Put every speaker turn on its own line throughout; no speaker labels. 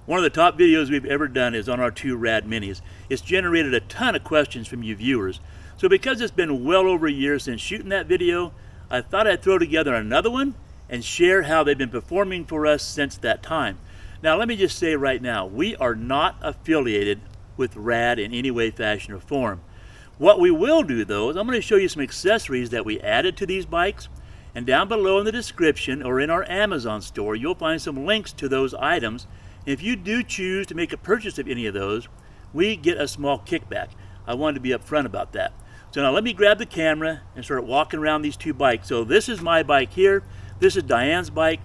One of the top videos we've ever done is on our 2 Rad Minis. It's generated a ton of questions from you viewers. So because it's been well over a year since shooting that video, I thought I'd throw together another one and share how they've been performing for us since that time. Now let me just say right now, we are not affiliated with Rad in any way, fashion, or form. What we will do though is I'm going to show you some accessories that we added to these bikes, and down below in the description or in our Amazon store you'll find some links to those items. If you do choose to make a purchase of any of those, we get a small kickback. I wanted to be upfront about that. So now let me grab the camera and start walking around these 2 bikes. So this is my bike here. This is Diane's bike.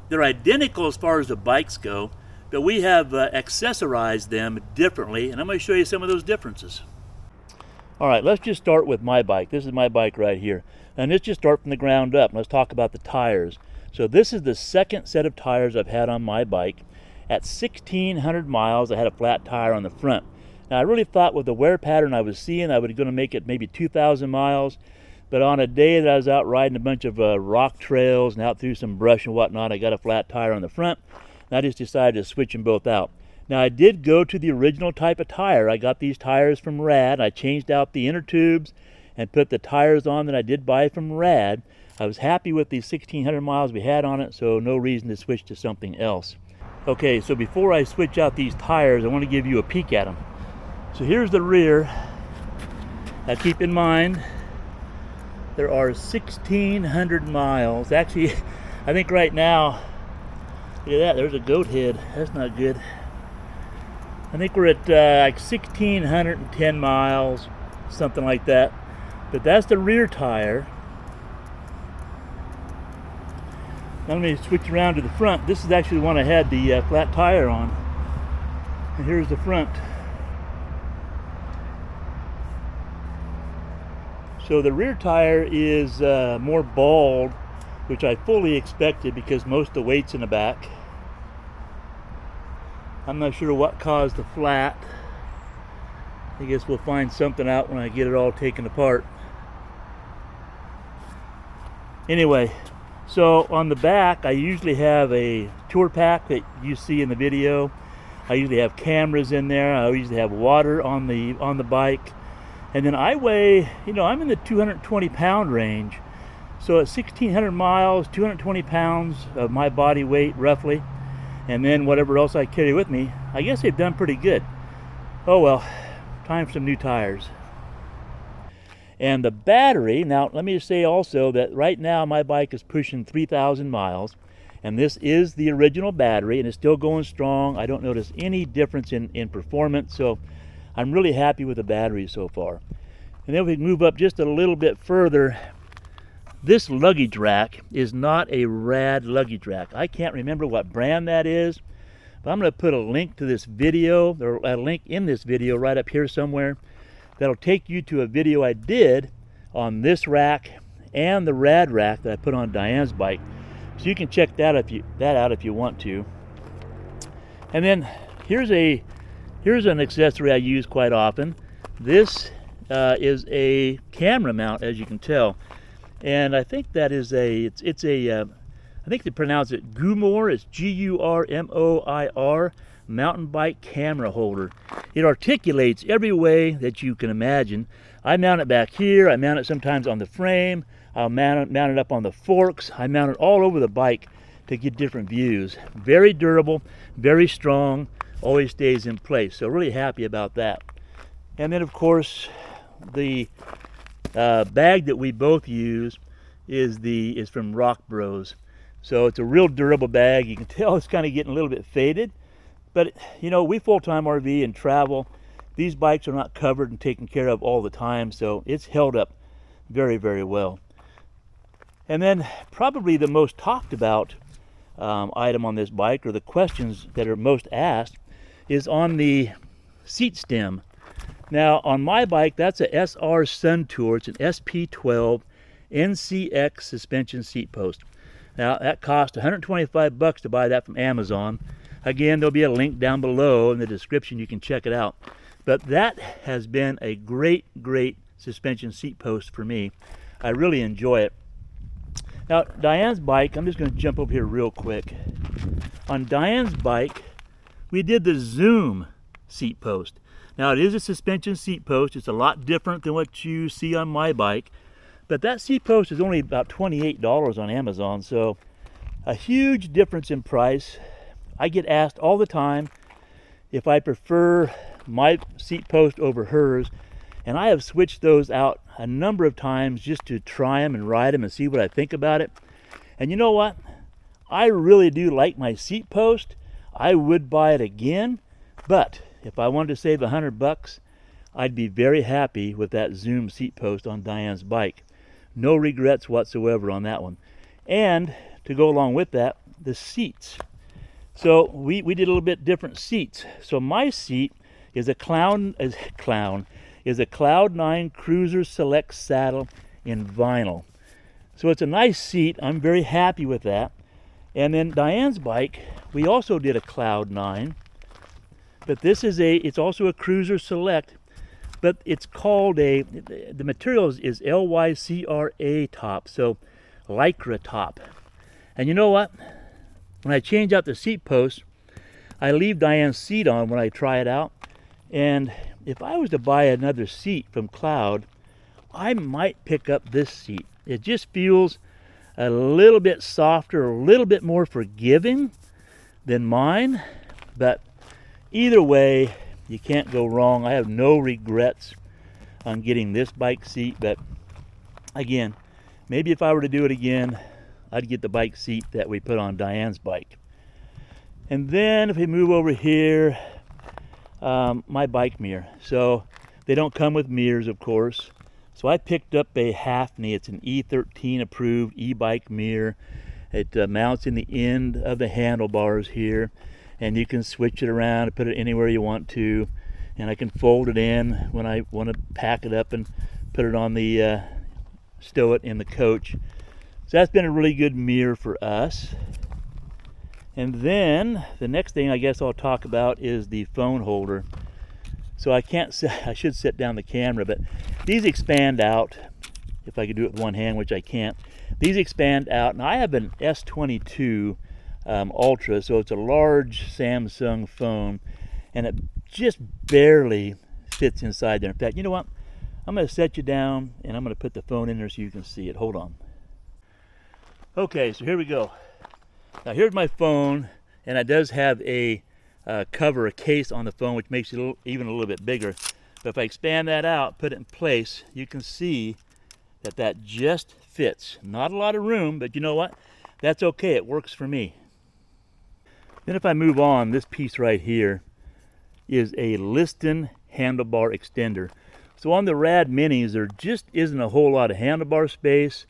They're identical as far as the bikes go, but we have accessorized them differently, and I'm going to show you some of those differences. All right, let's just start with my bike. This is my bike right here. And let's just start from the ground up. Let's talk about the tires. So this is the second set of tires I've had on my bike. At 1,600 miles, I had a flat tire on the front. Now, I really thought with the wear pattern I was seeing, I was going to make it maybe 2,000 miles. But on a day that I was out riding a bunch of rock trails and out through some brush and whatnot, I got a flat tire on the front. And I just decided to switch them both out. Now, I did go to the original type of tire. I got these tires from Rad. I changed out the inner tubes and put the tires on that I did buy from Rad. I was happy with the 1,600 miles we had on it, so no reason to switch to something else. Okay, so before I switch out these tires, I want to give you a peek at them. So here's the rear. Now keep in mind, there are 1,600 miles. Actually, I think right now, look at that, there's a goat head. That's not good. I think we're at like 1,610 miles, something like that. But that's the rear tire. Now let me switch around to the front. This is actually the one I had the flat tire on. And here's the front. So the rear tire is more bald, which I fully expected because most of the weight's in the back. I'm not sure what caused the flat. I guess we'll find something out when I get it all taken apart. Anyway, so on the back I usually have a tour pack that you see in the video. I usually have cameras in there. I usually have water on the bike. And then I weigh, I'm in the 220 pound range. So at 1,600 miles, 220 pounds of my body weight roughly. And then whatever else I carry with me, I guess they've done pretty good. Oh well, time for some new tires. And the battery, now let me just say also that right now my bike is pushing 3,000 miles. And this is the original battery and it's still going strong. I don't notice any difference in performance. So I'm really happy with the battery so far. And then we can move up just a little bit further. This luggage rack is not a Rad luggage rack. I can't remember what brand that is, but I'm going to put a link to this video, or a link in this video right up here somewhere, that'll take you to a video I did on this rack and the Rad rack that I put on Diane's bike. So you can check that out if you want to. And then here's an accessory I use quite often. This is a camera mount, as you can tell. And I think that is I think they pronounce it Gurmoir. It's Gurmoir, mountain bike camera holder. It articulates every way that you can imagine. I mount it back here. I mount it sometimes on the frame. I'll mount it up on the forks. I mount it all over the bike to get different views. Very durable, very strong, always stays in place. So really happy about that. And then of course the bag that we both use is from Rock Bros. So it's a real durable bag. You can tell it's kind of getting a little bit faded, but we full-time RV and travel. These bikes are not covered and taken care of all the time, so it's held up very, very well. And then probably the most talked about item on this bike, or the questions that are most asked, is on the seat stem. Now on my bike, that's a SR Sun Tour. It's an SP12 NCX suspension seat post. Now that cost $125 to buy that from Amazon. Again, there'll be a link down below in the description. You can check it out. But that has been a great suspension seat post for me. I really enjoy it. Now Diane's bike, I'm just going to jump over here real quick. On Diane's bike, we did the Zoom seat post. Now it is a suspension seat post. It's a lot different than what you see on my bike, but that seat post is only about $28 on Amazon, so a huge difference in price. I get asked all the time if I prefer my seat post over hers, and I have switched those out a number of times just to try them and ride them and see what I think about it. And you know what? I really do like my seat post. I would buy it again, but if I wanted to save $100, I'd be very happy with that Zoom seat post on Diane's bike. No regrets whatsoever on that one. And to go along with that, the seats. So we did a little bit different seats. So my seat is a Cloud 9 Cruiser Select saddle in vinyl. So it's a nice seat. I'm very happy with that. And then Diane's bike, we also did a Cloud 9, but this is it's also a Cruiser Select, but it's called the material is LYCRA top, so Lycra top. And you know what? When I change out the seat post, I leave Diane's seat on when I try it out. And if I was to buy another seat from Cloud, I might pick up this seat. It just feels a little bit softer, a little bit more forgiving than mine. But either way, you can't go wrong. I have no regrets on getting this bike seat. But again, maybe if I were to do it again, I'd get the bike seat that we put on Diane's bike. And then if we move over here, my bike mirror. So they don't come with mirrors, of course. So I picked up a Hafni. It's an E13 approved e-bike mirror. It mounts in the end of the handlebars here, and you can switch it around and put it anywhere you want to. And I can fold it in when I want to pack it up and put it on the stow it in the coach. So that's been a really good mirror for us. And then the next thing I guess I'll talk about is the phone holder. So I should set down the camera, but these expand out. If I could do it with one hand, which I can't. These expand out. Now I have an S22 Ultra, so it's a large Samsung phone, and it just barely fits inside there. In fact, you know what? I'm going to set you down, and I'm going to put the phone in there so you can see it. Hold on. Okay, so here we go. Now here's my phone, and it does have a cover, a case on the phone, which makes it even a little bit bigger. But if I expand that out, put it in place, you can see that just fits. Not a lot of room, but you know what? That's okay, it works for me. Then if I move on, this piece right here is a Liston handlebar extender. So on the Rad Minis, there just isn't a whole lot of handlebar space.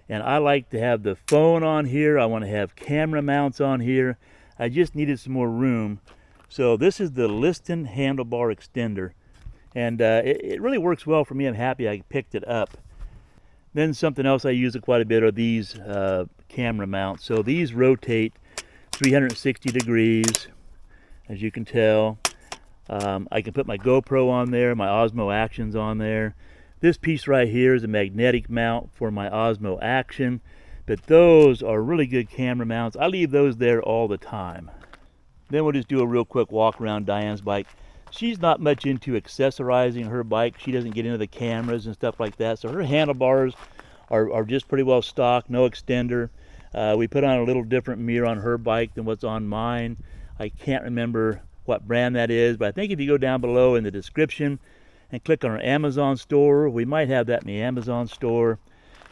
And I like to have the phone on here. I want to have camera mounts on here. I just needed some more room. So this is the Liston handlebar extender. And it really works well for me. I'm happy I picked it up. Then something else I use quite a bit are these camera mounts. So these rotate 360 degrees, as you can tell. I can put my GoPro on there, my Osmo Actions on there. This piece right here is a magnetic mount for my Osmo Action, but those are really good camera mounts. I leave those there all the time. Then we'll just do a real quick walk around Diane's bike. She's not much into accessorizing her bike. She doesn't get into the cameras and stuff like that, so her handlebars are just pretty well stock, no extender. We put on a little different mirror on her bike than what's on mine. I can't remember what brand that is, but I think if you go down below in the description and click on our Amazon store, we might have that in the Amazon store.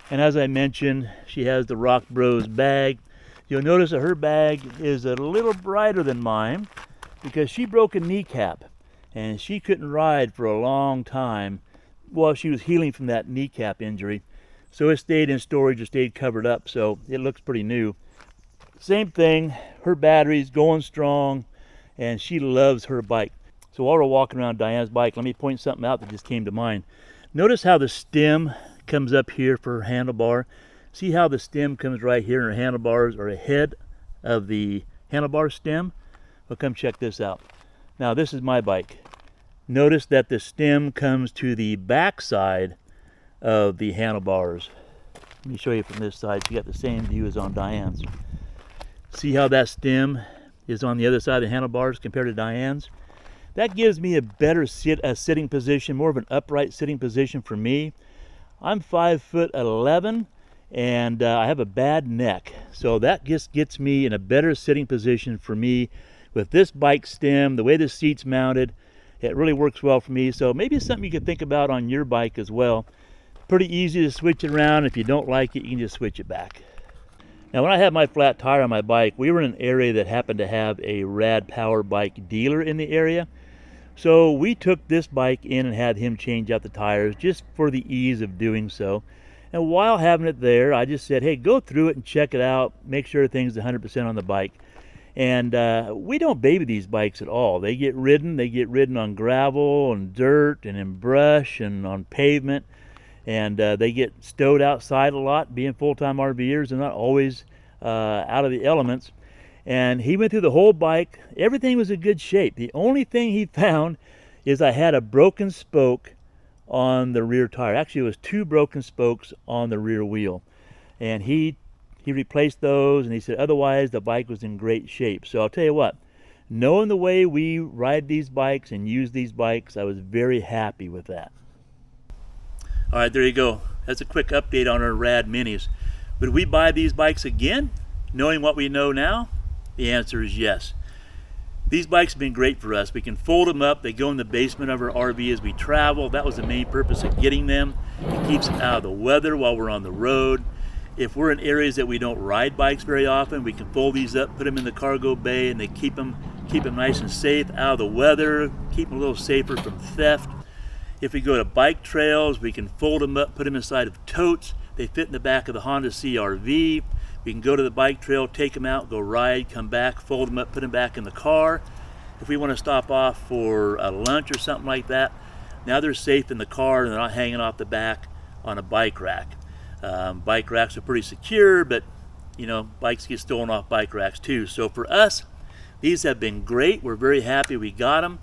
And as I mentioned, she has the Rock Bros bag. You'll notice that her bag is a little brighter than mine because she broke a kneecap and she couldn't ride for a long time while she was healing from that kneecap injury. So it stayed in storage, it stayed covered up, so it looks pretty new. Same thing, her battery's going strong and she loves her bike. So while we're walking around Diane's bike, let me point something out that just came to mind. Notice how the stem comes up here for her handlebar. See how the stem comes right here and her handlebars are ahead of the handlebar stem? Well, come check this out. Now this is my bike. Notice that the stem comes to the back side of the handlebars. Let me show you from this side so you got the same view as on Diane's. See how that stem is on the other side of the handlebars compared to Diane's. That gives me a better sitting position, more of an upright sitting position for me. I'm 5'11", and I have a bad neck, so that just gets me in a better sitting position for me with this bike stem, the way the seat's mounted. It really works well for me, so maybe it's something you could think about on your bike as well. Pretty easy to switch it around. If you don't like it, you can just switch it back. Now, when I had my flat tire on my bike, we were in an area that happened to have a Rad Power bike dealer in the area. So we took this bike in and had him change out the tires just for the ease of doing so. And while having it there, I just said, hey, go through it and check it out. Make sure everything's 100% on the bike. And we don't baby these bikes at all. They get ridden on gravel and dirt and in brush and on pavement. And they get stowed outside a lot. Being full-time RVers, they're not always out of the elements. And he went through the whole bike. Everything was in good shape. The only thing he found is I had a broken spoke on the rear tire. Actually, it was 2 broken spokes on the rear wheel. And he replaced those, and he said otherwise the bike was in great shape. So I'll tell you what, knowing the way we ride these bikes and use these bikes, I was very happy with that. All right, there you go. That's a quick update on our Rad Minis. Would we buy these bikes again, knowing what we know now? The answer is yes. These bikes have been great for us. We can fold them up. They go in the basement of our RV as we travel. That was the main purpose of getting them. It keeps them out of the weather while we're on the road. If we're in areas that we don't ride bikes very often, we can fold these up, put them in the cargo bay, and they keep them nice and safe out of the weather, keep them a little safer from theft. If we go to bike trails, we can fold them up, put them inside of totes. They fit in the back of the Honda CR-V. We can go to the bike trail, take them out, go ride, come back, fold them up, put them back in the car. If we want to stop off for a lunch or something like that, now they're safe in the car and they're not hanging off the back on a bike rack. Bike racks are pretty secure, but you know, bikes get stolen off bike racks too. So for us, these have been great. We're very happy we got them.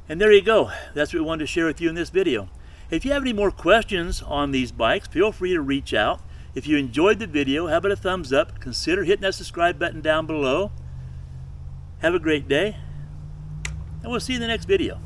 And there you go. That's what we wanted to share with you in this video. If you have any more questions on these bikes, feel free to reach out. If you enjoyed the video, how about a thumbs up? Consider hitting that subscribe button down below. Have a great day, and we'll see you in the next video.